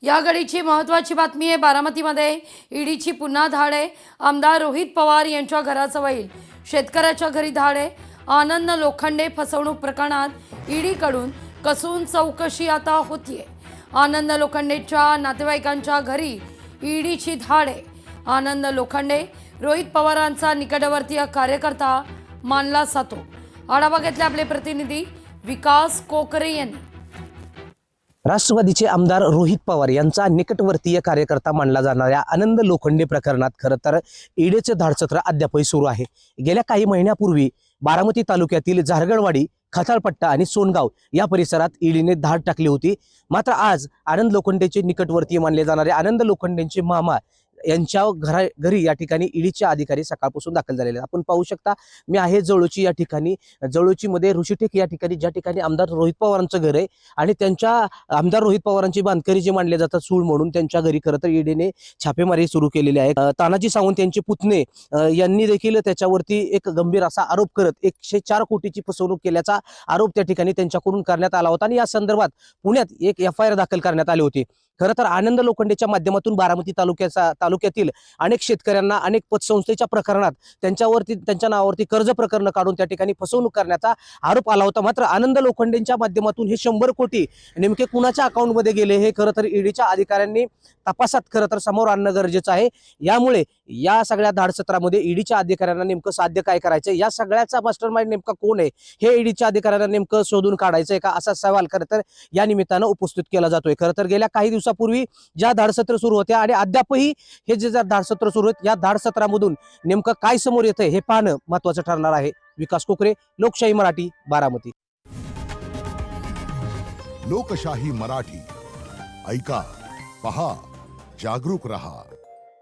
या घडीची महत्त्वाची बातमी आहे। बारामतीमध्ये ईडीची पुन्हा धाड आहे। आमदार रोहित पवार यांच्या घराजवळील शेतकऱ्याच्या घरी धाड आहे। आनंद लोखंडे फसवणूक प्रकरणात ईडीकडून कसून चौकशी आता होतीये। आनंद लोखंडेच्या नातेवाईकांच्या घरी ईडीची धाड आहे। आनंद लोखंडे रोहित पवारांचा निकटवर्तीय कार्यकर्ता मानला जातो। आढावा घेतला आपले प्रतिनिधी विकास कोकरे यांनी। राष्ट्रवादीचे आमदार रोहित पवार यांचा निकटवर्तीय कार्यकर्ता मानला जाणाऱ्या आनंद लोखंडे प्रकरणात खरं तर ईडीचे धाडसत्र अद्यापही सुरू आहे। गेल्या काही महिन्यापूर्वी बारामती तालुक्यातील झारगडवाडी, खताळपट्टा आणि सोनगाव या परिसरात ईडीने धाड टाकली होती। मात्र आज आनंद लोखंडेचे निकटवर्तीय मानले जाणारे आनंद लोखंडेंचे मामा यांच्या घरी या ठिकाणी ईडीचे अधिकारी सकाळपासून दाखल झालेले आहेत। आपण पाहू शकता, मी आहे जवळची या ठिकाणी। जवळची मध्ये ऋषीटेक या ठिकाणी ज्या ठिकाणी आमदार रोहित पवारांचं घर आहे आणि त्यांच्या आमदार रोहित पवारांची बांधकरी जे मानले जातात सूळ म्हणून त्यांच्या घरी खरं तर ईडीने छापेमारी सुरू केलेली आहे। तानाजी सावंत यांचे पुतणे यांनी देखील त्याच्यावरती एक गंभीर असा आरोप करत 104 कोटीची फसवणूक केल्याचा आरोप त्या ठिकाणी त्यांच्याकडून करण्यात आला होता आणि या संदर्भात पुण्यात एक FIR दाखल करण्यात आली होती। खरं तर आनंद लोखंडेच्या माध्यमातून बारामती तालुक्यातील अनेक शेतकऱ्यांना अनेक पतसंस्थेच्या प्रकरणात त्यांच्या नावावरती कर्ज प्रकरण काढून त्या ठिकाणी फसवणूक करण्याचा आरोप आला होता। मात्र आनंद लोखंडेंच्या माध्यमातून हे 100 कोटी नेमके कुणाच्या अकाउंटमध्ये गेले हे खरं तर ईडीच्या अधिकाऱ्यांनी तपासात खरं तर समोर आणणं गरजेचं आहे। यामुळे या सगळ्या धाडसत्रामध्ये ईडीच्या अधिकाऱ्यांना नेमकं साध्य काय करायचं, या सगळ्याचा मास्टरमाइंड नेमका कोण आहे हे ईडीच्या अधिकाऱ्यांना नेमकं शोधून काढायचंय का, असा सवाल खरं तर या निमित्तानं उपस्थित केला जातोय। खरं तर गेल्या काही दिवसापूर्वी ज्या धाडसत्र सुरू होते आणि अद्यापही हे जे धाडसत्र सुरू आहेत, या धाडसत्रामधून नेमकं काय समोर येतंय हे पाहणं महत्त्वाचं ठरणार आहे। विकास कोकरे, लोकशाही मराठी, बारामती। लोकशाही मराठी ऐका, पहा, जागरूक रहा।